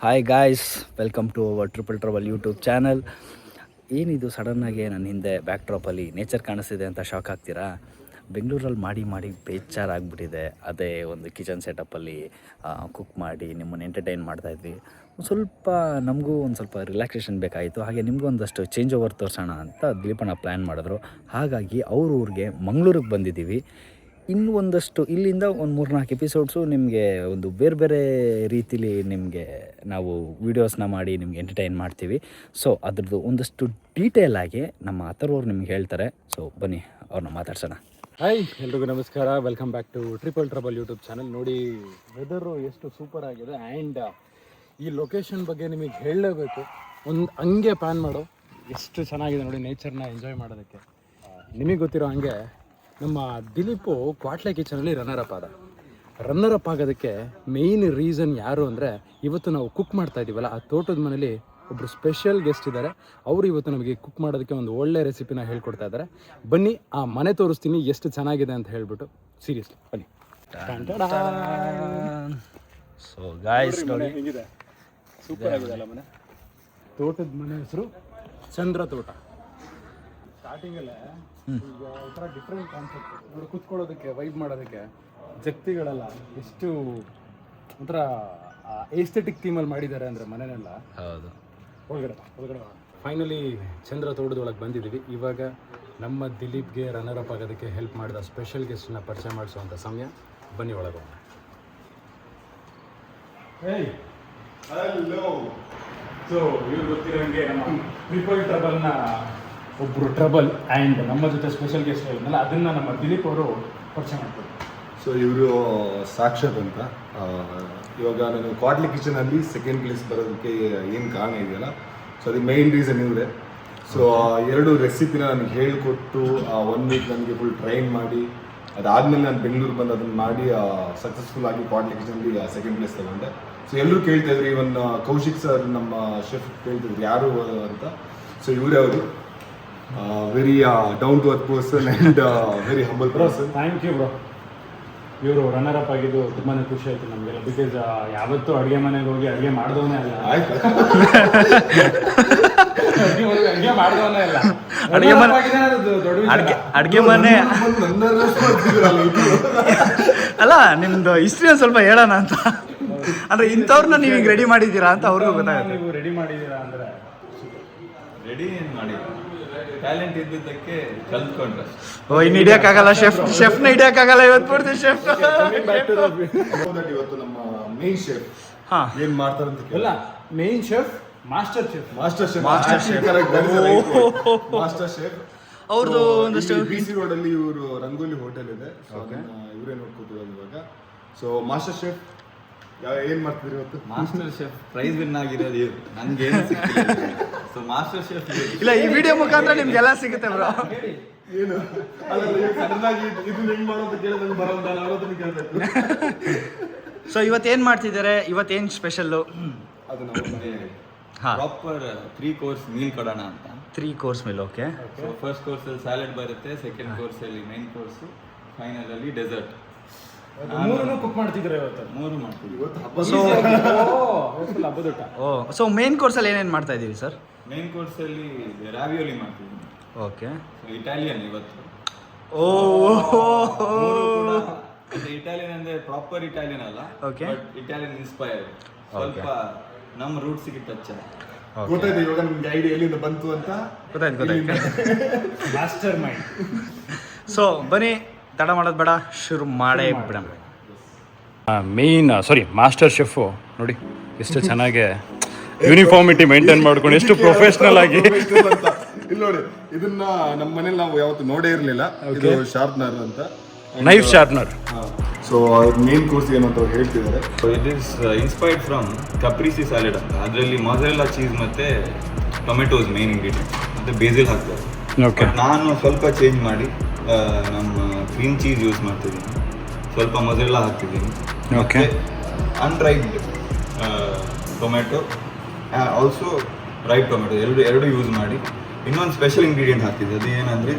Hi guys, welcome to our triple trouble YouTube channel. ಏನಿದು ಸಡನ್ನಾಗಿ ನನ್ನ ಹಿಂದೆ ಬ್ಯಾಕ್ ಡ್ರಾಪಲ್ಲಿ ನೇಚರ್ ಕಾಣಿಸ್ತಿದೆ ಅಂತ ಶಾಕ್ ಆಗ್ತೀರಾ? ಬೆಂಗಳೂರಲ್ಲಿ ಮಾಡಿ ಬೇಜಾರಾಗ್ಬಿಟ್ಟಿದೆ. ಅದೇ ಒಂದು ಕಿಚನ್ ಸೆಟಪ್ಪಲ್ಲಿ ಕುಕ್ ಮಾಡಿ ನಿಮ್ಮನ್ನು ಎಂಟರ್ಟೈನ್ ಮಾಡ್ತಾಯಿದ್ವಿ. ಸ್ವಲ್ಪ ನಮಗೂ ಒಂದು ಸ್ವಲ್ಪ ರಿಲ್ಯಾಕ್ಸೇಷನ್ ಬೇಕಾಯಿತು. ಹಾಗೆ ನಿಮಗೂ ಒಂದಷ್ಟು ಚೇಂಜ್ ಓವರ್ ತೋರಿಸೋಣ ಅಂತ ದಿಲೀಪಣ್ಣ ಪ್ಲ್ಯಾನ್ ಮಾಡಿದ್ರು. ಹಾಗಾಗಿ ಅವ್ರ ಊರಿಗೆ ಮಂಗಳೂರಿಗೆ ಬಂದಿದ್ದೀವಿ. ಇನ್ನೂ ಒಂದಷ್ಟು ಇಲ್ಲಿಂದ ಒಂದು 3-4 ಎಪಿಸೋಡ್ಸು ನಿಮಗೆ ಒಂದು ಬೇರೆ ಬೇರೆ ರೀತಿಲಿ ನಿಮಗೆ ನಾವು ವೀಡಿಯೋಸ್ನ ಮಾಡಿ ನಿಮ್ಗೆ ಎಂಟರ್ಟೈನ್ ಮಾಡ್ತೀವಿ. ಸೊ ಅದ್ರದ್ದು ಒಂದಷ್ಟು ಡೀಟೇಲಾಗಿ ನಮ್ಮ ಅಥರ್ವ್ರು ನಿಮ್ಗೆ ಹೇಳ್ತಾರೆ. ಸೊ ಬನ್ನಿ ಅವ್ರನ್ನ ಮಾತಾಡ್ಸೋಣ. ಹಾಯ್, ಎಲ್ರಿಗೂ ನಮಸ್ಕಾರ. Welcome back to triple trouble YouTube channel. ನೋಡಿ, ವೆದರು ಎಷ್ಟು ಸೂಪರ್ ಆಗಿದೆ ಆ್ಯಂಡ್ ಈ ಲೊಕೇಶನ್ ಬಗ್ಗೆ ನಿಮಗೆ ಹೇಳಲೇಬೇಕು. ಒಂದು ಹಂಗೆ ಪ್ಲ್ಯಾನ್ ಮಾಡೋ ಎಷ್ಟು ಚೆನ್ನಾಗಿದೆ ನೋಡಿ, ನೇಚರ್ನ ಎಂಜಾಯ್ ಮಾಡೋದಕ್ಕೆ. ನಿಮಗೆ ಗೊತ್ತಿರೋ ಹಾಗೆ ನಮ್ಮ ದಿಲೀಪು ಕ್ವಾಟ್ಲೆ ಕಿಚನಲ್ಲಿ ರನ್ನರ್ ಅಪ್ ಆಗೋದಕ್ಕೆ ಮೇಯ್ನ್ ರೀಸನ್ ಯಾರು ಅಂದರೆ, ಇವತ್ತು ನಾವು ಕುಕ್ ಮಾಡ್ತಾ ಇದ್ದೀವಲ್ಲ, ಆ ತೋಟದ ಮನೇಲಿ ಒಬ್ಬರು ಸ್ಪೆಷಲ್ ಗೆಸ್ಟ್ ಇದ್ದಾರೆ. ಅವರು ಇವತ್ತು ನಮಗೆ ಕುಕ್ ಮಾಡೋದಕ್ಕೆ ಒಂದು ಒಳ್ಳೆ ರೆಸಿಪಿನ ಹೇಳ್ಕೊಡ್ತಾ ಇದ್ದಾರೆ. ಬನ್ನಿ ಆ ಮನೆ ತೋರಿಸ್ತೀನಿ ಎಷ್ಟು ಚೆನ್ನಾಗಿದೆ ಅಂತ ಹೇಳ್ಬಿಟ್ಟು. ಸೀರಿಯಸ್ಲಿ ಬನ್ನಿ. ಸೊ ಗಾಯ್ಸ್ ನೋಡಿ, ಹೇಗಿದೆ, ಸೂಪರ್ ಆಗಿದೆ ಅಲ್ಲ ಮನೆ. ತೋಟದ ಮನೆ ಹೆಸರು ಚಂದ್ರ ತೋಟ. ಸ್ಟಾರ್ಟಿಂಗಲ್ಲೇ ಈಗ ಒಂಥರ ಡಿಫ್ರೆಂಟ್ ಕಾನ್ಸೆಪ್ಟ್ ನೋಡಿ, ಕುತ್ಕೊಳ್ಳೋದಕ್ಕೆ ವೈಬ್ ಮಾಡೋದಕ್ಕೆ ಜಗ್ತಿಗಳೆಲ್ಲ ಎಷ್ಟು ಒಂಥರ ಏಸ್ಥೆಟಿಕ್ ಥೀಮಲ್ಲಿ ಮಾಡಿದ್ದಾರೆ ಅಂದರೆ ಮನೆಯೆಲ್ಲ. ಹೌದು, ಒಳಗಡೆ ಫೈನಲಿ ಚಂದ್ರ ತೋಟದೊಳಗೆ ಬಂದಿದ್ದೀವಿ. ಇವಾಗ ನಮ್ಮ ದಿಲೀಪ್ಗೆ ರನ್ನರ್ ಅಪ್ ಆಗೋದಕ್ಕೆ ಹೆಲ್ಪ್ ಮಾಡಿದ ಸ್ಪೆಷಲ್ ಗೆಸ್ಟನ್ನ ಪರಿಚಯ ಮಾಡಿಸುವಂಥ ಸಮಯ. ಬನ್ನಿ ಒಳಗೆ. ಹೇಯ್, ಹಲೋ. ಸೊ ಇವ್ರು ಗೊತ್ತಿರೋಂಗೆ ನಮ್ಮ ಟ್ರಿಪಲ್ ಟ್ರಬಲ್ನ ಒಬ್ಬರು ಟ್ರಬಲ್ ಆ್ಯಂಡ್ ನಮ್ಮ ಜೊತೆ ಸ್ಪೆಷಲ್ ಗೆಸ್ಟ್ ಇರೋದಲ್ಲ, ಅದನ್ನು ನಮ್ಮ ದಿಲೀಪ್ ಅವರು ಪರಿಚಯ ಮಾಡ್ತಾರೆ. ಸೊ ಇವರು ಸಾಕ್ಷಾತ್ ಅಂತ. ಇವಾಗ ನಾನು ಕ್ವಾಟ್ಲೆ ಕಿಚನಲ್ಲಿ ಸೆಕೆಂಡ್ ಪ್ಲೇಸ್ ಬರೋದಕ್ಕೆ ಏನು ಕಾರಣ ಇದೆಯಲ್ಲ, ಸೊ ಅದಕ್ಕೆ ಮೈನ್ ರೀಸನ್ ಇವರೇ. ಸೊ 2 ರೆಸಿಪಿನ ನನಗೆ ಹೇಳಿಕೊಟ್ಟು 1 ವೀಕ್ ನನಗೆ ಫುಲ್ ಟ್ರೈನ್ ಮಾಡಿ, ಅದಾದಮೇಲೆ ನಾನು ಬೆಂಗಳೂರು ಬಂದು ಅದನ್ನು ಮಾಡಿ ಸಕ್ಸಸ್ಫುಲ್ ಆಗಿ ಕ್ವಾಟ್ಲೆ ಕಿಚನಲ್ಲಿ ಸೆಕೆಂಡ್ ಪ್ಲೇಸ್ ತಗೊಂಡೆ. ಸೊ ಎಲ್ಲರೂ ಕೇಳ್ತಾಯಿದ್ರು, ಇವನ್ ಕೌಶಿಕ್ ಸರ್ ನಮ್ಮ ಶೆಫ್ ಕೇಳ್ತಿದ್ರು ಯಾರು ಅಂತ. ಸೊ ಇವರೇ ಅವರು. Very down to earth person and very humble person. Thank you bro. ಇವರು ರನ್ನರ್ ಅಪ್ ಆಗಿದ್ದು ತುಂಬಾ ಖುಷಿ ಆಯಿತು ನಮಗೆಲ್ಲ. ಬಿಕಾಸ್ ಯಾವತ್ತೂ ಅಡುಗೆ ಮನೆಗೆ ಹೋಗಿ ಅಡುಗೆ ಮಾಡಿದವನೇ ಅಲ್ಲ. ಆಯ್ತು, ಅಡುಗೆ ಮಾಡಿದವನೇ ಅಲ್ಲ. ಅಡುಗೆ ಮನೆ ಅಲ್ಲ, ನಿಮ್ದು ಹಿಸ್ಟ್ರಿ ಸ್ವಲ್ಪ ಹೇಳೋಣ ಅಂತ. ಅಂದ್ರೆ ಇಂಥವ್ರನ್ನ ನೀವು ಈಗ ರೆಡಿ ಮಾಡಿದ್ದೀರಾ ಅಂತ ಅವ್ರಿಗೂ ಗೊತ್ತಾಗುತ್ತೆ. ನೀವು ರೆಡಿ ಮಾಡಿದ್ದೀರಾ ಅಂದರೆ ರೆಡಿ ಏನು ಮಾಡಿಲ್ಲ, ಟ್ಯಾಲೆಂಟ್ ಇದ್ದಿದ್ದಕ್ಕೆ ಕಲ್ತ್ಕೊಂಡ್ರೆ. ಓ, ಇನ್ನು ಹಿಡಿಯೋಕ್ಕಾಗಲ್ಲ ಶೆಫ್ನ ಹಿಡಿಯೋಕ್ಕಾಗಲ್ಲ. ಇವತ್ತು ಪೂರ್ತಿ ಶೆಫ್. ಇವತ್ತು ನಮ್ಮ ಮೇನ್ ಶೆಫ್ ಹಾ ಏನ್ ಮಾಡ್ತಾರೆ ಅಂತ ಅಲ್ಲ, ಮೇನ್ ಶೆಫ್ ಮಾಸ್ಟರ್ ಶೆಫ್. ಅವ್ರದ್ದು ಒಂದಷ್ಟು BC ರೋಡ್ ಅಲ್ಲಿ ಇವರು ರಂಗೋಲಿ ಹೋಟೆಲ್ ಇದೆ. ಇವರೇ ನೋಡ್ಕೊತಿರೋದು ಇವಾಗ. ಸೊ ಮಾಸ್ಟರ್ ಶೆಫ್ ಏನ್ ಮಾಡ್ತಿದ್ರಿ ಇವತ್ತು? ಮಾಸ್ಟರ್ ಶೆಫ್ ಪ್ರೈಸ್ ವಿನ್ ಆಗಿರೋದು ಇವ್ರು, ನನ್ಗೆ ಏನು ಸಿಕ್ಕಿಲ್ಲ. ಸೊ ಮಾಸ್ಟರ್ ಶೆಫ್ ಇಲ್ಲ, ಈ ವಿಡಿಯೋ ಮುಖಾಂತರ ನಿಮ್ಗೆಲ್ಲ ಸಿಗುತ್ತೆ ಬ್ರೋ. ಏನು ಸಡನ್ ಆಗಿ ಇದನ್ನ ಹೆಂಗ್ ಮಾಡೋದು ಕೇಳಿದ್ರೆ ಬರೋಲ್ಲ, ನಾನು ಅದನ್ನ ಕೇಳ್ಬೇಕು. ಸೊ ಇವತ್ತೇನು ಮಾಡ್ತಿದ್ದಾರೆ, ಇವತ್ತೇನು ಸ್ಪೆಷಲ್ಲು? ಅದು ನಮ್ಮ ಪ್ರಾಪರ್ 3 ಕೋರ್ಸ್ ಮೀಲ್ ಕೊಡೋಣ ಅಂತ. 3 course meal. Okay. So first ಕೋರ್ಸಲ್ಲಿ ಸ್ಯಾಲಡ್ ಬರುತ್ತೆ, ಸೆಕೆಂಡ್ ಕೋರ್ಸಲ್ಲಿ ಮೈನ್ ಕೋರ್ಸು, ಫೈನಲ್ ಅಲ್ಲಿ ಡೆಸರ್ಟ್. 3 ಕುಕ್ ಮಾಡ್ತಿದ್ರೆ ಇವತ್ತು. 3 ಮಾಡ್ತೀವಿ ಇವತ್ತು ಹಬ್ಬ. ಹಬ್ಬದ ಊಟ. ಸೊ ಮೇನ್ ಕೋರ್ಸಲ್ಲಿ ಏನೇನು ಮಾಡ್ತಾ ಇದ್ದೀವಿ ಸರ್? ಮೈನ್ ಕೋರ್ಸಲ್ಲಿ ರಾವಿಯೋಲಿ ಮಾಡ್ತೀವಿ. ಓಕೆ. ಸೊ ಇಟಾಲಿಯನ್ ಇವತ್ತು. ಇಟಾಲಿಯನ್ ಅಂದ್ರೆ ಪ್ರಾಪರ್ ಇಟಾಲಿಯನ್ ಅಲ್ಲ, ಬಟ್ ಇಟಾಲಿಯನ್ ಇನ್ಸ್ಪೈರ್ಡ್. ಸ್ವಲ್ಪ ನಮ್ಮ ರೂಟ್ಸಿಗೆ ಟಚ್ ಆಗಿದೆ. ಗೊತ್ತಾಯ್ತು ಇವಾಗ ನಿಮ್ಗೆ ಐಡಿಯಾ ಎಲ್ಲಿಂದ ಬಂತು ಅಂತ. ಗೊತ್ತಾಯ್ತು. Master mind. ಸೊ ಬನ್ನಿ, ತಡ ಮಾಡೋದು ಬೇಡ, ಶುರು ಮಾಡೇ ಬಿಡೋಣ. ಮಾಸ್ಟರ್ ಶೆಫು ನೋಡಿ ಎಷ್ಟು ಚೆನ್ನಾಗಿ ಯೂನಿಫಾರ್ಮಿಟಿ ಮೇಂಟೈನ್ ಮಾಡ್ಕೊಂಡು ಎಷ್ಟು ಪ್ರೊಫೆಷನಲ್ ಆಗಿ. ಇಲ್ಲಿ ನೋಡಿ, ಇದನ್ನ ನಮ್ಮ ಮನೇಲಿ ನಾವು ಯಾವತ್ತು ನೋಡೇ ಇರಲಿಲ್ಲ. ಇದು ಶಾರ್ಪ್ನರ್ ಅಂತ, knife sharpener. So main course ಏನು ಅಂತ ಹೇಳ್ತಿದ್ದಾರೆ. So it is inspired from caprese salad ಅಂತ. ಅದರಲ್ಲಿ ಮೊಸರೆಲ್ಲ ಚೀಸ್ ಮತ್ತು ಟೊಮೆಟೋಸ್ ಮೇನ್ ಇಂಗ್ರೀಡಿಯೆಂಟ್, ಮತ್ತು ಬೇಸಿಲ್ ಹಾಕ್ತಾರೆ. ಓಕೆ. ನಾನು ಸ್ವಲ್ಪ ಚೇಂಜ್ ಮಾಡಿ ನಮ್ಮ ಕ್ರೀಮ್ ಚೀಸ್ ಯೂಸ್ ಮಾಡ್ತಿದ್ದೀನಿ, ಸ್ವಲ್ಪ ಮೊಸರೆಲ್ಲ ಹಾಕ್ತಿದ್ದೀನಿ. Okay. Unripe tomato, also ripe tomato, ಎರಡು ಯೂಸ್ ಮಾಡಿ ಇನ್ನೊಂದು ಸ್ಪೆಷಲ್ ಇಂಗ್ರೀಡಿಯೆಂಟ್ ಹಾಕ್ತಿದ್ದೆ. ಅದು ಏನಂದರೆ,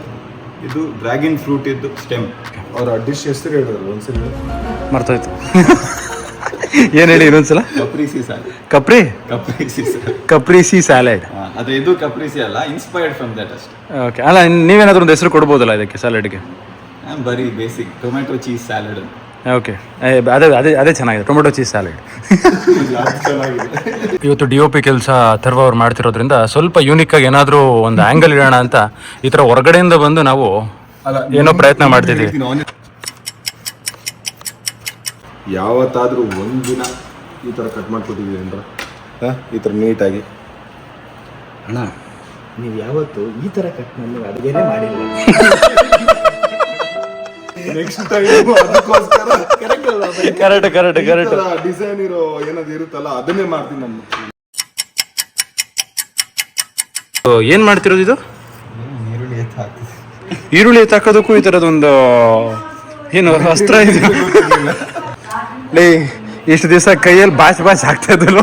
ಇದು ಡ್ರ್ಯಾಗನ್ ಫ್ರೂಟ್ ಇದ್ದು ಸ್ಟೆಮ್. ಅವರ ಡಿಶ್ ಹೆಸರು ಹೇಳಿದ್ರು ಒಂದ್ಸರಿ. ಮರ್ತೋಯ್ತು. ಏನು ಹೇಳಿ ಇನ್ನೊಂದ್ಸಲ? Caprese salad. Caprese salad. ಅದು ಇದು ಕಪ್ರಿಸಿ ಅಲ್ಲ, ಇನ್ಸ್ಪೈರ್ಡ್ ಫ್ರಮ್ ದಟ್ ಅಷ್ಟೇ. ಓಕೆ, ಅಲ್ಲ ನೀವೇನಾದ್ರೂ ಒಂದು ಹೆಸರು ಕೊಡ್ಬೋದಲ್ಲ ಇದಕ್ಕೆ ಸ್ಯಾಲಡ್ಗೆ? ಬರೀ basic tomato cheese salad. Okay, ಅದೇ ಚೆನ್ನಾಗಿದೆ, ಟೊಮೆಟೊ ಚೀಸ್ ಸ್ಯಾಲಡ್. ಇವತ್ತು DOP ಕೆಲಸ ಅಥರ್ವ ಅವ್ರು ಮಾಡ್ತಿರೋದ್ರಿಂದ ಸ್ವಲ್ಪ ಯೂನಿಕ್ ಆಗಿ ಏನಾದರೂ ಒಂದು ಆ್ಯಂಗಲ್ ಇಡೋಣ ಅಂತ ಈ ಥರ ಹೊರಗಡೆಯಿಂದ ಬಂದು ನಾವು ಏನೋ ಪ್ರಯತ್ನ ಮಾಡ್ತಿದ್ದೀವಿ. ಯಾವತ್ತಾದ್ರೂ ಒಂದಿನ ಈ ಥರ ಕಟ್ ಮಾಡ್ಕೊಟ್ಟಿದ್ದೀವಿ ಅಂದ್ರೆ ಈ ಥರ ನೀಟಾಗಿ. ಅಣ್ಣ, ನೀವು ಯಾವತ್ತು ಈ ಥರ ಕಟ್ ಮಾಡಿ ಅಡುಗೆನೇ ಮಾಡಿಲ್ಲ. ನೆಕ್ಸ್ಟ್ ಟೈಮ್ ಅದಕ್ಕೋಸ್ಕರ ಕರೆಕ್ಟ್ ಡಿಸೈನ್ ಇರೋ ಏನಾದ್ರು ಇರುತ್ತಲ್ಲ ಅದನ್ನೇ ಮಾಡ್ತೀನಿ ನಾನು. ಏನು ಮಾಡ್ತಿರೋದು ಇದು? ಈರುಳ್ಳಿ ಎತ್ತು ಹಾಕ್ತಿದ್ದೆ. ಈರುಳ್ಳಿ ಎತ್ತಾಕೋದಕ್ಕೂ ಈ ಥರದೊಂದು ಏನು ಅಸ್ತ್ರ ಇದೆ? ಲೇ, ಇಷ್ಟು ದಿವಸ ಕೈಯಲ್ಲಿ ಬಾಚ್ ಆಗ್ತಾ ಇದ್ದಲ್ಲ.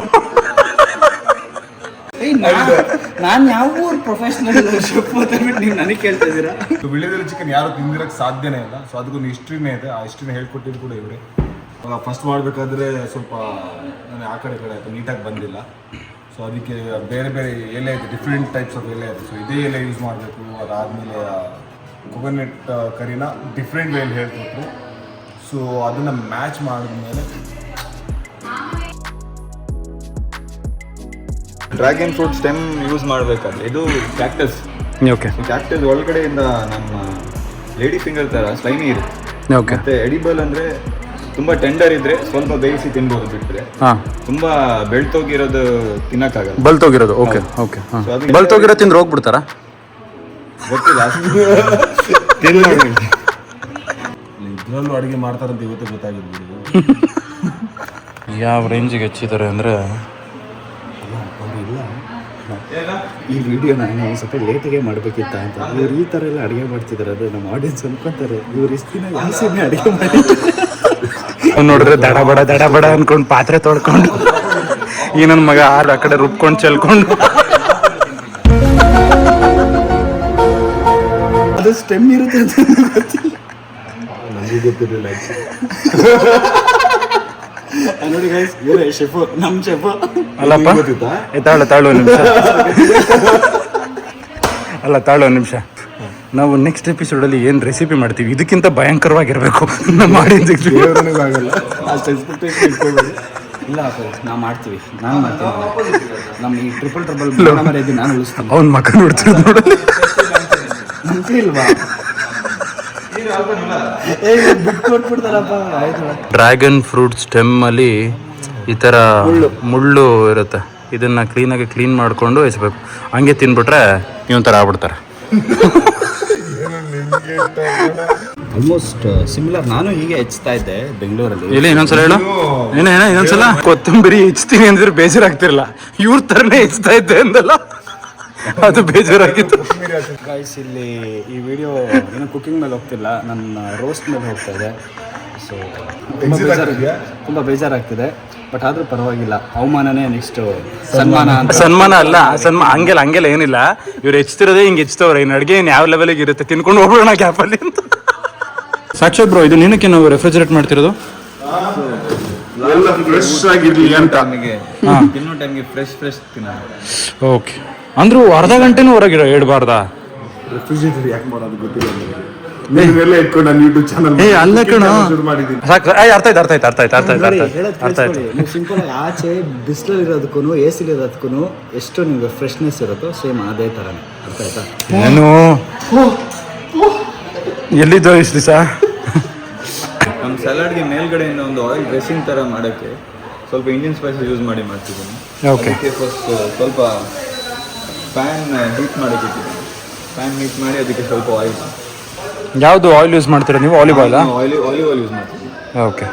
ನಾನು ಯಾವ ಪ್ರೊಫೆಷನಲ್ ಶೆಫ್ ಅಂತ ನೀವು ನನಗೆ ಕೇಳ್ತಾ ಇದ್ದೀರಾ? ವಿಳ್ಯದೆಲೆ ಚಿಕನ್ ಯಾರು ತಿಂದಿರಕ್ಕೆ ಸಾಧ್ಯನೇ ಇಲ್ಲ. ಸೊ ಅದಕ್ಕೊಂದು ಹಿಸ್ಟ್ರಿನೇ ಇದೆ. ಆ ಹಿಸ್ಟ್ರಿನ ಹೇಳ್ಕೊಟ್ಟಿದ್ದು ಕೂಡ ಇವರೇ. ಫಸ್ಟ್ ಮಾಡಬೇಕಾದ್ರೆ ಸ್ವಲ್ಪ ನಾನು ಆ ಕಡೆ ಆಯಿತು, ನೀಟಾಗಿ ಬಂದಿಲ್ಲ. ಸೊ ಅದಕ್ಕೆ ಬೇರೆ ಬೇರೆ ಎಲೆ ಇದೆ, ಡಿಫ್ರೆಂಟ್ ಟೈಪ್ಸ್ ಆಫ್ ಎಲೆ ಇದೆ. ಸೊ ಇದೇ ಎಲೆ ಯೂಸ್ ಮಾಡಬೇಕು. ಅದಾದಮೇಲೆ ಕೊಕೊನೆಟ್ ಕರಿನ ಡಿಫ್ರೆಂಟ್ ವೇಲಿ ಹೇಳ್ಕೊಟ್ರು. ಸೊ ಅದನ್ನು ಮ್ಯಾಚ್ ಮಾಡಿದ್ಮೇಲೆ ಡ್ರ್ಯಾಗನ್ ಫ್ರೂಟ್ ಸ್ಟೆಮ್ ಯೂಸ್ ಮಾಡಬೇಕಾದ್ರೆ ಇದು ಕ್ಯಾಕ್ಟಸ್. ಓಕೆ, ಕ್ಯಾಕ್ಟಸ್ ಒಳಗಡೆಯಿಂದ ನಮ್ಮ ಲೇಡಿ ಫಿಂಗರ್ ಥರ ಸ್ಲೈಮಿ ಇರುತ್ತೆ. ಓಕೆ. ಮತ್ತೆ ಎಡಿಬಲ್ ಅಂದರೆ ತುಂಬ ಟೆಂಡರ್ ಇದ್ರೆ ಸ್ವಲ್ಪ ಬೇಯಿಸಿ ತಿನ್ಬೋದು, ಬಿಟ್ಟರೆ ಹಾಂ, ತುಂಬ ಬೆಳ್ತೋಗಿರೋದು ತಿನ್ನಕ್ಕಾಗಲ್ಲ. ಬಲ್ತೋಗಿರೋದು. ಓಕೆ, ಹಾಂ. ಬಲ್ತೋಗಿರೋ ತಿಂದ್ರೆ ಹೋಗ್ಬಿಡ್ತಾರಾ? ಗೊತ್ತಿಲ್ಲ, ಇದರಲ್ಲೂ ಅಡುಗೆ ಮಾಡ್ತಾರಂತ ಇವತ್ತೇ ಗೊತ್ತಾಗಿದ್ದು. ಯಾವ ರೇಂಜಿಗೆ ಹೆಚ್ಚಿದ್ದಾರೆ ಅಂದರೆ, ಈ ವಿಡಿಯೋ ನಾನು ಸ್ವಲ್ಪ ಲೇಟಿಗೆ ಮಾಡಬೇಕಿತ್ತ ಅಂತ. ಇವ್ರು ಈ ಥರ ಎಲ್ಲ ಅಡುಗೆ ಮಾಡ್ತಿದ್ದಾರೆ, ಅದು ನಮ್ಮ ಆಡಿಯನ್ಸ್ ಅನ್ಕೊಂತಾರೆ ಇವ್ರು ಇಷ್ಟು ದಿನ ಈಸಿನೇ ಅಡುಗೆ ಮಾಡಿ ನೋಡಿದ್ರೆ ದಡ ಬಡ ಅನ್ಕೊಂಡು ಪಾತ್ರೆ ತೊಳ್ಕೊಂಡು ಈ ನನ್ನ ಮಗ ಆ ಕಡೆ ರುಬ್ಕೊಂಡು ಚೆಲ್ಕೊಂಡು ಅದು ಸ್ಟೆಮ್ ಇರುತ್ತೆ ಅಂತ ಗೊತ್ತಿಲ್ಲ. ನನಗೂ ಗೊತ್ತಿರಲಿಲ್ಲ. ನೋಡಿ ಗೈಸ್, ಇವರೇ ಶೆಫು, ನಮ್ಮ ಶೆಫು. ಅಲ್ಲಪ್ಪ, ತಾಳು ಒಂದು ನಿಮಿಷ. ನಾವು ನೆಕ್ಸ್ಟ್ ಎಪಿಸೋಡಲ್ಲಿ ಏನು ರೆಸಿಪಿ ಮಾಡ್ತೀವಿ ಇದಕ್ಕಿಂತ ಭಯಂಕರವಾಗಿರಬೇಕು ನಮ್ಮ ಆಡಿಯನ್ಸ್. ಆಗಲ್ಲ ಅಷ್ಟು ಎಕ್ಸ್ಪೆಕ್ಟೇಷನ್ ಇಟ್ಕೋಬೇಡಿ. ಇಲ್ಲ ಸರ್, ನಾನು ಮಾಡ್ತೀನಿ. ನಮ್ಮ ಈ ಟ್ರಿಪಲ್ ಮರ್ಯಾದೆ ನಾನು ಉಳಿಸ್ತೀನಿ. ಅವ್ನ ಮಕ್ಕ ನೋಡ್ತಿರೋದು ನೋಡಲಿ ಇಲ್ವಾ? ಡ್ರ್ಯಾಗನ್ ಫ್ರೂಟ್ ಸ್ಟೆಮ್ ಅಲ್ಲಿ ಈ ಥರ ಮುಳ್ಳು ಇರುತ್ತೆ. ಇದನ್ನ ಕ್ಲೀನ್ ಮಾಡಿಕೊಂಡು ಎಸ್ಬೇಕು. ಹಂಗೆ ತಿನ್ಬಿಟ್ರೆ ಇವೊಂಥರ ಆಗ್ಬಿಡ್ತಾರೆ. Almost similar. ನಾನು ಹೀಗೆ ಹೆಚ್ಚುತ್ತಾ ಇದ್ದೆ ಬೆಂಗಳೂರಲ್ಲಿ. ಇಲ್ಲಿ ಇನ್ನೊಂದ್ಸಲ ಹೇಳು. ಇನ್ನೊಂದ್ಸಲ ಕೊತ್ತಂಬರಿ ಹೆಚ್ಚುತ್ತೀನಿ ಅಂದ್ರೆ ಬೇಜಾರಾಗ್ತಿರಲ್ಲ, ಇವ್ರ ಥರನೇ ಹೆಚ್ಚುತ್ತಾ ಇದ್ದೆ ಅಂದಲ್ಲ, ಅದು ಬೇಜಾರಾಗಿತ್ತು. ಗೈಸ್, ಇಲ್ಲಿ ಈ ವಿಡಿಯೋ ಏನೋ ಕುಕಿಂಗ್ ಮೇಲೆ ಹೋಗ್ತಿಲ್ಲ, ನನ್ನ ರೋಸ್ಟ್ ಮೇಲೆ ಹೋಗ್ತಾ ಇದೆ. ಸೊ ತುಂಬ ಬೇಜಾರಾಗ್ತಿದೆ. ಬಟ್ ಆದರೂ ಪರವಾಗಿಲ್ಲ, ಅವಮಾನನೇ ನೆಕ್ಸ್ಟ್ ಸನ್ಮಾನ ಅಂತ. ಸನ್ಮಾನ ಅಲ್ಲ, ಹಂಗೆಲ್ಲ ಏನಿಲ್ಲ. ಇವ್ರು ಹೆಚ್ಚುತ್ತಿರೋದೇ ಹಿಂಗೆ ಹೆಚ್ಚುತ್ತವ್ರೆ. ಇನ್ನು ಅಡುಗೆ ಯಾವ ಲೆವೆಲಿಗೆ ಇರುತ್ತೆ, ತಿನ್ಕೊಂಡು ಹೋಗ್ಬಿಡೋಣ ಗ್ಯಾಪಲ್ಲಿ ಅಂತ. ಸಾಕ್ಷಾತ್ ಬ್ರೋ, ಇದು ನಿನಕ್ಕೆ ನಾವು ರೆಫ್ರಿಜರೇಟ್ ಮಾಡ್ತಿರೋದು ಎಲ್ಲ ಫ್ರೆಶ್ ಆಗಿರ್ಲಿ ಅಂತ. ತಿನ್ನೋ ಟೈಮ್ಗೆ ಫ್ರೆಶ್ ತಿನ್ನೋ. ಓಕೆ, ಅಂದ್ರೂ ಅರ್ಧ ಗಂಟೆನೂ ಹೊರಗೆ ಇಡಬಾರ್ದಾ? ರೆಫ್ರಿಜರೇಟರ್ ಯಾಕೆ ಮಾಡೋದು ಗೊತ್ತಿಲ್ಲ ನನಗೆ. ನೀವೆಲ್ಲ ಇಟ್ಕೊಂಡು ನಾನು ಯೂಟ್ಯೂಬ್ ಚಾನಲ್ ಅಲ್ಲ ಕಣ, ಶುರು ಮಾಡಿದ್ದೀನಿ. ಅರ್ಥ ಆಯ್ತು. ನೀವು ಸಿಂಪಲ್ ಆಗಿ ಆಚೆ ಬಿಸಿಲಲ್ಲಿ ಇರೋದಕ್ಕೂ AC ಇರೋದಕ್ಕೂ ಎಷ್ಟು ನಿಮಗೆ ಫ್ರೆಶ್ನೆಸ್ ಇರುತ್ತೋ ಸೇಮ್ ಅದೇ ಥರನೇ. ಅರ್ಥ ಆಯ್ತಾ? ಏನು ಎಲ್ಲಿದ್ದೋ ಇಷ್ಟು ದಿವಸ? ನಮ್ಮ ಸಲಾಡ್ಗೆ ಮೇಲ್ಗಡೆಯಿಂದ ಒಂದು ಆಯಿಲ್ ಡ್ರೆಸ್ಸಿಂಗ್ ಥರ ಮಾಡೋಕ್ಕೆ ಸ್ವಲ್ಪ ಇಂಡಿಯನ್ ಸ್ಪೈಸಸ್ ಯೂಸ್ ಮಾಡ್ತಿದ್ದೀನಿ. ಓಕೆ, ಫಸ್ಟ್ ಸ್ವಲ್ಪ ಪ್ಯಾನ್ ಹೀಟ್ ಮಾಡೋಕ್ಕಿಟ್ಟಿದ್ದೀನಿ. ಪ್ಯಾನ್ ಹೀಟ್ ಮಾಡಿ ಅದಕ್ಕೆ ಸ್ವಲ್ಪ ಆಯಿಲ್. ಯಾವುದು ಆಯಿಲ್ ಯೂಸ್ ಮಾಡ್ತೀರಾ ನೀವು? ಆಲಿವ್ ಆಯಿಲ್ ಯೂಸ್ ಮಾಡ್ತೀನಿ. ಓಕೆ,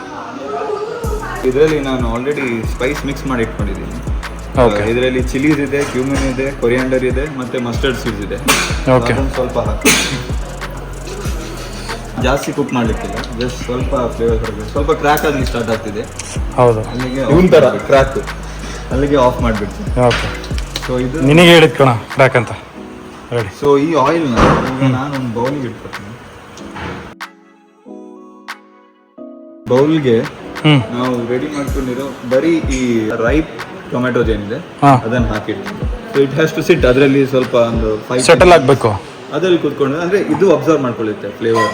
ಇದರಲ್ಲಿ ನಾನು ಆಲ್ರೆಡಿ ಸ್ಪೈಸ್ ಮಿಕ್ಸ್ ಮಾಡಿ ಇಟ್ಕೊಂಡಿದ್ದೀನಿ. ಓಕೆ, ಇದರಲ್ಲಿ ಚಿಲ್ಲೀಸ್ ಇದೆ, ಕ್ಯೂಮಿನ್ ಇದೆ, ಕೊರಿಯಾಂಡರ್ ಇದೆ, ಮತ್ತು ಮಸ್ಟರ್ಡ್ ಸೀಡ್ಸ್ ಇದೆ. ಓಕೆ, ಸ್ವಲ್ಪ ಹಾಕಿ. ಜಾಸ್ತಿ ಕುಕ್ ಮಾಡಲಿಕ್ಕಿಲ್ಲ, ಜಸ್ಟ್ ಸ್ವಲ್ಪ ಫ್ಲೇವರ್ ಬರಬೇಕು. ಸ್ವಲ್ಪ ಕ್ರ್ಯಾಕ್ ಆಗಲಿ ಸ್ಟಾರ್ಟ್ ಆಗ್ತಿದೆ. ಹೌದು, ಅಲ್ಲಿಗೆ ಕ್ರ್ಯಾಕ್, ಅಲ್ಲಿಗೆ ಆಫ್ ಮಾಡಿಬಿಡ್ತೀನಿ. ಓಕೆ. ಸೊ ಇದು ನಿನಗೆ ಹೇಳಿದ್ ಕಣ ಕ್ರ್ಯಾಕ್ ಅಂತ. ರೆಡಿ. ಸೊ ಈ ಆಯಿಲ್ನ ನಾನು ಒಂದು ಬೌಲಿಗೆ ಇಟ್ಕೊತೀನಿ. ಬೌಲ್ಗೆ ನಾವು ರೆಡಿ ಮಾಡ್ಕೊಂಡಿರೋ ಬರೀ ಈ ರೈಪ್ ಟೊಮೆಟೊಸ್ ಏನಿದೆ ಅದನ್ನು ಹಾಕಿಡ್ತೀವಿ. So it has to sit, ಅದರಲ್ಲಿ ಸ್ವಲ್ಪ ಒಂದು 5 ಸೆಟಲ್ ಆಗಬೇಕು. ಅದರಲ್ಲಿ ಕೂತ್ಕೊಂಡು ಅಂದರೆ ಇದು ಅಬ್ಸರ್ವ್ ಮಾಡ್ಕೊಳ್ಳುತ್ತೆ flavour.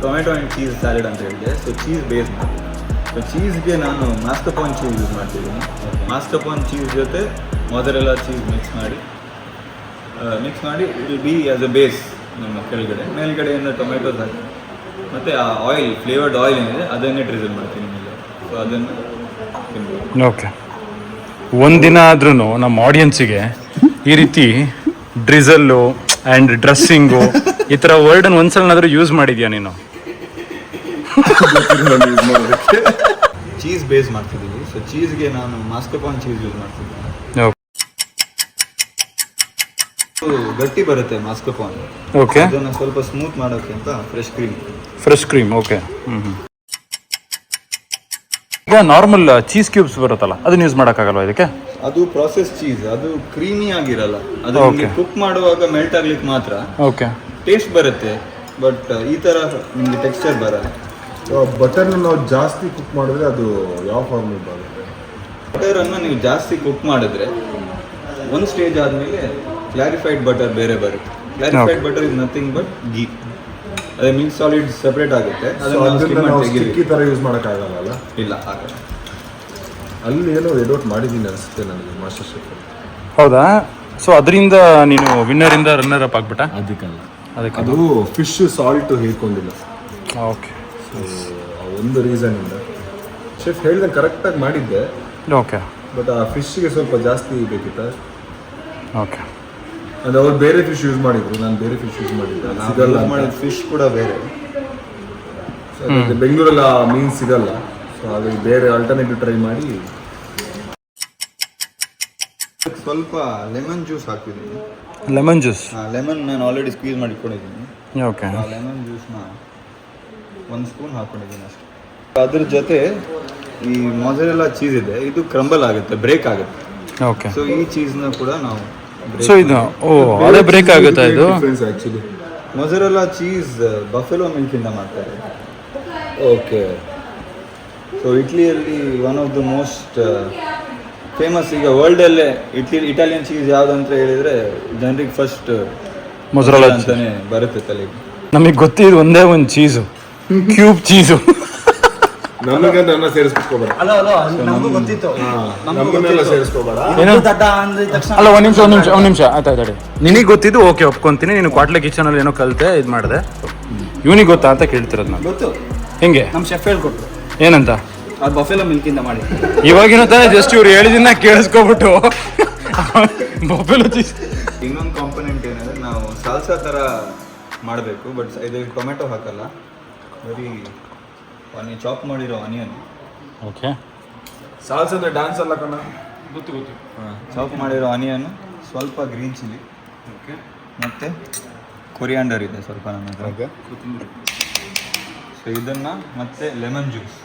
Tomato and cheese salad ಅಂತ ಹೇಳಿದೆ. ಸೊ ಚೀಸ್ ಬೇಸ್ ಮಾಡಿ, ಸೊ ಚೀಸ್ಗೆ ನಾನು ಮಾಸ್ಕಪಾನ್ ಚೀಸ್ ಯೂಸ್ ಮಾಡ್ತಿದ್ದೀನಿ. ಮಾಸ್ಕಪಾನ್ ಚೀಸ್ ಜೊತೆ ಮೊದರೆಲ್ಲ ಚೀಸ್ ಮಿಕ್ಸ್ ಮಾಡಿ it will be as a base ನಮ್ಮ ಕೆಳಗಡೆ. ಮೇಲ್ಗಡೆಯಿಂದ ಟೊಮೆಟೊಸ್ ಹಾಕಿ ಮತ್ತು ಆ ಆಯಿಲ್, ಫ್ಲೇವರ್ಡ್ ಆಯಿಲ್ ಏನಿದೆ ಅದನ್ನೇ ಡ್ರಿಸಲ್ ಮಾಡ್ತೀನಿ ಮೇಲೆ. ಸೊ ಅದನ್ನು ತಿನ್ಬೋದು. ಓಕೆ, ಒಂದಿನ ಆದ್ರೂ ನಮ್ಮ ಆಡಿಯನ್ಸಿಗೆ ಈ ರೀತಿ ಡ್ರಿಸಲ್ಲು ಆ್ಯಂಡ್ ಡ್ರೆಸ್ಸಿಂಗು ಈ ಥರ ವರ್ಡನ್ನು ಒಂದ್ಸಲನಾದರೂ ಯೂಸ್ ಮಾಡಿದ್ಯಾ ನೀನು? ಚೀಸ್ ಬೇಸ್ ಮಾಡ್ತಿದ್ದೀವಿ. ಸೊ ಚೀಸ್ಗೆ ನಾನು ಮಾಸ್ಕಪಾನ್ ಚೀಸ್ ಯೂಸ್ ಮಾಡ್ತಿದ್ದೀನಿ. ಗಟ್ಟಿ ಬರುತ್ತೆ ಮಾಸ್ಕಪಾನ್. ಓಕೆ, ಅದನ್ನು ಸ್ವಲ್ಪ ಸ್ಮೂತ್ ಮಾಡೋಕ್ಕೆ ಅಂತ ಫ್ರೆಶ್ ಕ್ರೀಮ್. ಓಕೆ, ಈಗ ನಾರ್ಮಲ್ ಚೀಸ್ ಕ್ಯೂಬ್ಸ್ ಬರುತ್ತಲ್ಲ, ಅದನ್ನ ಯೂಸ್ ಮಾಡೋಕ್ಕಾಗಲ್ವಾ ಇದಕ್ಕೆ? ಅದು ಪ್ರಾಸೆಸ್ ಚೀಸ್, ಅದು ಕ್ರೀಮಿ ಆಗಿರಲ್ಲ. ಅದು ನಿಮಗೆ ಕುಕ್ ಮಾಡುವಾಗ ಮೆಲ್ಟ್ ಆಗ್ಲಿಕ್ಕೆ ಮಾತ್ರ ಓಕೆ ಟೇಸ್ಟ್ ಬರುತ್ತೆ, ಬಟ್ ಈ ಥರ ನಿಮಗೆ ಟೆಕ್ಸ್ಚರ್ ಬರಲ್ಲ. ಬಟರ್ನ ನಾವು ಜಾಸ್ತಿ ಕುಕ್ ಮಾಡಿದ್ರೆ ಅದು ಯಾವ ಫಾರ್ಮ್ ಬರುತ್ತೆ? ಬಟರನ್ನು ನೀವು ಜಾಸ್ತಿ ಕುಕ್ ಮಾಡಿದ್ರೆ ಒಂದು ಸ್ಟೇಜ್ ಆದಮೇಲೆ ಕ್ಲಾರಿಫೈಡ್ ಬಟರ್ ಬೇರೆ ಬರುತ್ತೆ. Clarified butter is nothing but ghee. ಅದೇ ಮಿಲ್ಕ್ ಸಾಲಿಡ್ ಸೆಪರೇಟ್ ಆಗುತ್ತೆ. ಸ್ಟಿಕ್ಕಿ ಥರ ಯೂಸ್ ಮಾಡೋಕ್ಕಾಗಲ್ಲ. ಇಲ್ಲ, ಆಗಲ್ಲ. ಅಲ್ಲಿ ಏನೋ ಎಡೋಟ್ ಮಾಡಿದ್ದೀನಿ ಅನಿಸುತ್ತೆ ನನಗೆ ಮಾಸ್ಟರ್ ಶೆಫ್. ಹೌದಾ? ಸೊ ಅದರಿಂದ ನೀನು ವಿನ್ನರಿಂದ ರನ್ನರ್ ಅಪ್ ಆಗ್ಬಿಟ್ಟ? ಅದಕ್ಕೆ ಅದು ಫಿಶ್ ಸಾಲ್ಟ್ ಹೀರ್ಕೊಂಡಿಲ್ಲ. ಓಕೆ, ಒಂದು ರೀಸನ್ನಿಂದ ಶೆಫ್ ಹೇಳ್ದಂಗೆ ಕರೆಕ್ಟಾಗಿ ಮಾಡಿದ್ದೆ. ಓಕೆ, ಬಟ್ ಆ ಫಿಶ್ಗೆ ಸ್ವಲ್ಪ ಜಾಸ್ತಿ ಬೇಕಿತ್ತ. ಓಕೆ, ಅಂದರೆ ಅವ್ರು ಬೇರೆ ಫಿಶ್ ಯೂಸ್ ಮಾಡಿದ್ರು, ನಾನು ಬೇರೆ ಫಿಶ್ ಯೂಸ್ ಮಾಡಿದ್ದೆ. ಸಿಗಲ್ಲ ಮಾಡಿದ ಫಿಶ್ ಕೂಡ ಬೇರೆ. ಬೆಂಗಳೂರಲ್ಲಿ ಆ ಮೀನು ಸಿಗಲ್ಲ. ಸೊ ಹಾಗಾಗಿ ಬೇರೆ ಆಲ್ಟರ್ನೇಟಿವ್ ಟ್ರೈ ಮಾಡಿ ಸ್ವಲ್ಪ ಲೆಮನ್ ಜ್ಯೂಸ್ ಹಾಕ್ತಿದ್ದೀನಿ. Lemon juice? ಲೆಮನ್ ನಾನು ಆಲ್ರೆಡಿ ಸ್ಕ್ವೀಸ್ ಮಾಡಿ ಇಟ್ಕೊಂಡಿದ್ದೀನಿ. ಓಕೆ, ಆ ಲೆಮನ್ ಜ್ಯೂಸ್ನ 1 ಸ್ಪೂನ್ ಹಾಕ್ಕೊಂಡಿದ್ದೀನಿ ಅಷ್ಟೇ. ಅದ್ರ ಜೊತೆ ಈ ಮೊಜರೆಲ್ಲಾ ಚೀಸ್ ಇದೆ, ಇದು ಕ್ರಂಬಲ್ ಆಗುತ್ತೆ, ಬ್ರೇಕ್ ಆಗುತ್ತೆ. ಓಕೆ, ಸೊ ಈ ಚೀಸ್ನ ಕೂಡ ನಾವು ಸೊ ಇದು ಅದೇ ಬ್ರೇಕ್ ಆಗುತ್ತಾ ಇದು? ಆ್ಯಕ್ಚುಲಿ ಮೊಜರೆಲ್ಲಾ ಚೀಸ್ ಬಫೆಲೋ ಮಿಲ್ಕಿಂದ ಮಾಡ್ತಾರೆ. ಓಕೆ. ಸೊ ಇಟ್ಲಿಯಲ್ಲಿ one of the most famous ಈಗ ವರ್ಲ್ಡಲ್ಲೇ ಇಟಾಲಿಯನ್ ಚೀಸ್ ಯಾವುದು ಅಂತ ಹೇಳಿದರೆ ಜನರಿಗೆ ಫಸ್ಟ್ ಮೊಜರೆಲ್ಲಾ ಅಂತಾನೆ ಬರುತ್ತೆ ತಲೆಗೆ. ನಮಗೆ ಗೊತ್ತಿದ್ದು ಒಂದೇ ಒಂದು ಚೀಸು, ಕ್ಯೂಬ್ ಚೀಸು. ನಮಗೆ ನನ್ನ ಸೇರಿಸ್ಕೋಬೇಡ. ನಮ್ಮನ್ನೆಲ್ಲ ಸೇರಿಸ್ಕೋಬೇಡ. ಅಲ್ಲ, ಒಂದ್ ನಿಮಿಷ ಆಯ್ತಾಯ್ತು. ನಿನಗೆ ಗೊತ್ತಿದ್ದು ಓಕೆ, ಒಪ್ಕೊಂತೀನಿ. ನೀನು ಕ್ವಾಟ್ಲೆ ಕಿಚನಲ್ಲಿ ಏನೋ ಕಲಿತೆ, ಇದು ಮಾಡಿದೆ. ಇವನಿಗೆ ಗೊತ್ತಾ ಅಂತ ಕೇಳ್ತಿರೋದು ನಾನು. ಗೊತ್ತು, ಹೆಂಗೆ? ನಮ್ಮ ಶೆಫ್ ಹೇಳ್ಕೊಟ್ರು. ಏನಂತ? ಅದು ಬಫೆಲೋ ಮಿಲ್ಕಿಂದ ಮಾಡಿ. ಇವಾಗಿನ ತಾನೇ ಜಸ್ಟ್ ಇವ್ರು ಹೇಳಿದಿನ ಕೇಳಿಸ್ಕೊಬಿಟ್ಟು ಬಫೆಲೋ ಚೀಸ್. ಇನ್ನೊಂದು ಕಾಂಪೊನೆಂಟ್ ಏನಂದರೆ ನಾವು ಸಾಲ್ಸಾ ಥರ ಮಾಡಬೇಕು, ಬಟ್ ಇದಕ್ಕೆ ಟೊಮೆಟೊ ಹಾಕಲ್ಲ, ಬರೀ ಚಾಪ್ ಮಾಡಿರೋ ಆನಿಯನ್. ಓಕೆ, ಸಾಲ್ಸ್ ಅಂದ್ರೆ ಡ್ಯಾನ್ಸ್ ಅಲ್ಲ ಕಣ. ಗೊತ್ತು. ಚಾಪ್ ಮಾಡಿರೋ ಆನಿಯನ್, ಸ್ವಲ್ಪ ಗ್ರೀನ್ ಚಿಲ್ಲಿ, ಓಕೆ, ಮತ್ತು ಕೊರಿಯಾಂಡರ್ ಇದೆ ಸ್ವಲ್ಪ ನನ್ನ ಹತ್ರ. ಸೊ ಇದನ್ನು ಮತ್ತು ಲೆಮನ್ ಜ್ಯೂಸ್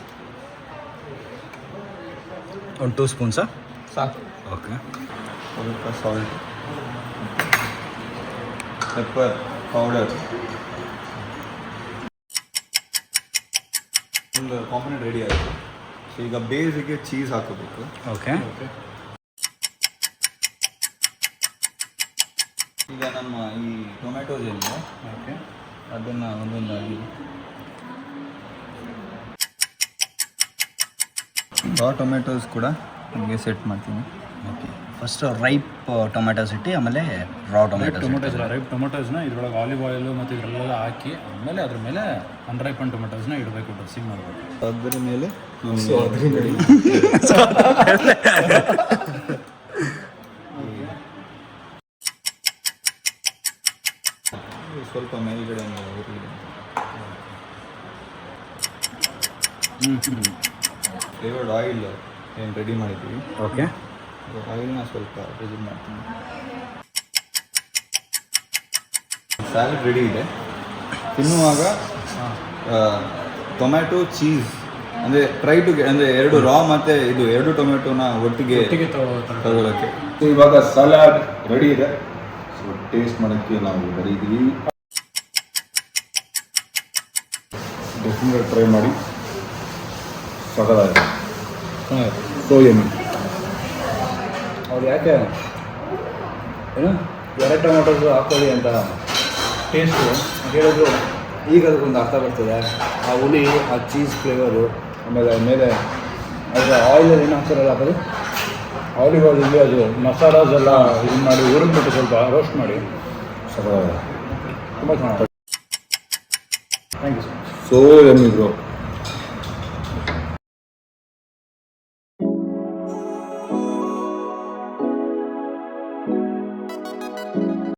ಒಂದು 2 ಸ್ಪೂನ್ಸಾ? ಸಾಕು. ಓಕೆ, ಸ್ವಲ್ಪ ಸಾಲ್ಟ್, ಪೆಪ್ಪರ್ ಪೌಡರ್. ಒಂದು ಕಾಂಪೊನೆಂಟ್ ರೆಡಿ ಆಯಿತು. ಸೊ ಈಗ ಬೇಸಿಗೆ ಚೀಸ್ ಹಾಕೋಬೇಕು. ಓಕೆ, ಈಗ ನಮ್ಮ ಈ ಟೊಮೆಟೊಸ್ ಏನಿದೆ, ಓಕೆ, ಅದನ್ನು ಒಂದೊಂದಾಗಿ ರಾ ಟೊಮೆಟೊಸ್ ಕೂಡ ನಿಮಗೆ ಸೆಟ್ ಮಾಡ್ತೀನಿ. ಓಕೆ, ಫಸ್ಟ್ ರೈಪ್ ಟೊಮೆಟೊಸ್ ಇಟ್ಟು ಆಮೇಲೆ ರಾ ಟೊಮೆಟೊಸ್. ರೈಪ್ ಟೊಮೆಟೊಸ್ನ ಇದ್ರೊಳಗೆ ಆಲಿವ್ ಆಯಿಲು ಮತ್ತು ಇದರಲ್ಲೆಲ್ಲ ಹಾಕಿ ಆಮೇಲೆ ಅದ್ರ ಮೇಲೆ ಅನ್ರೈಪನ್ ಟೊಮೆಟೊಸ್ನ ಇಡಬೇಕು, ಡ್ರೆಸ್ಸಿಂಗ್ ಮಾಡಬೇಕು. ಅದ್ರ ಮೇಲೆ ಸ್ವಲ್ಪ ಮೇಲ್ಗಡೆ ಫ್ಲೇವರ್ಡ್ ಆಯಿಲ್ ಏನು ರೆಡಿ ಮಾಡಿದ್ದೀವಿ. ಓಕೆ, ಆಯಿಲ್ನ ಸ್ವಲ್ಪ ರೆಡಿ ಮಾಡ್ತೀನಿ. ಸ್ಯಾಲಡ್ ರೆಡಿ ಇದೆ. ತಿನ್ನುವಾಗ ಟೊಮ್ಯಾಟೊ ಚೀಸ್ ಅಂದರೆ ಟ್ರೈ ಟು ಅಂದರೆ ಎರಡು ರಾ ಮತ್ತು ಇದು ಎರಡು ಟೊಮೆಟೊನ ಒಟ್ಟಿಗೆ ತಗೊಳ್ಳೋಕ್ಕೆ. ಇವಾಗ ಸಲಾಡ್ ರೆಡಿ ಇದೆ. ಸೊ ಟೇಸ್ಟ್ ಮಾಡೋಕ್ಕೆ ನಾವು ರೆಡಿ ಇದ್ದೀವಿ. ಡೆಫಿನೆಟ್ ಟ್ರೈ ಮಾಡಿ. ಸಕಲಾಗಿದೆ. So yummy. ಅವ್ರು ಯಾಕೆ ಏನು 2 ಟೊಮೊಟೊಸ್ ಹಾಕ್ಕೊಳ್ಳಿ ಅಂತ ಟೇಸ್ಟು ಹೇಳಿದ್ರು. ಈಗ ಅದಕ್ಕೊಂದು ಅರ್ಥ ಬರ್ತದೆ. ಆ ಹುಳಿ, ಆ ಚೀಸ್ ಫ್ಲೇವರು, ಆಮೇಲೆ ಮೇಲೆ ಅದರ ಆಯಿಲಲ್ಲಿ ಏನು ಹಾಕ್ತಾರಲ್ಲ ಅದು ಆಲಿವ್ ಆಯಿಲ್, ಅದು ಮಸಾಲಾಸ್ ಎಲ್ಲ ಇದು ಮಾಡಿ ಹುರಿದ್ಬಿಟ್ಟು ಸ್ವಲ್ಪ ರೋಸ್ಟ್ ಮಾಡಿ ಸಕಲಾಗಿದೆ. ತುಂಬ ಚೆನ್ನಾಗಿ. Thank you so much. So yummy bro.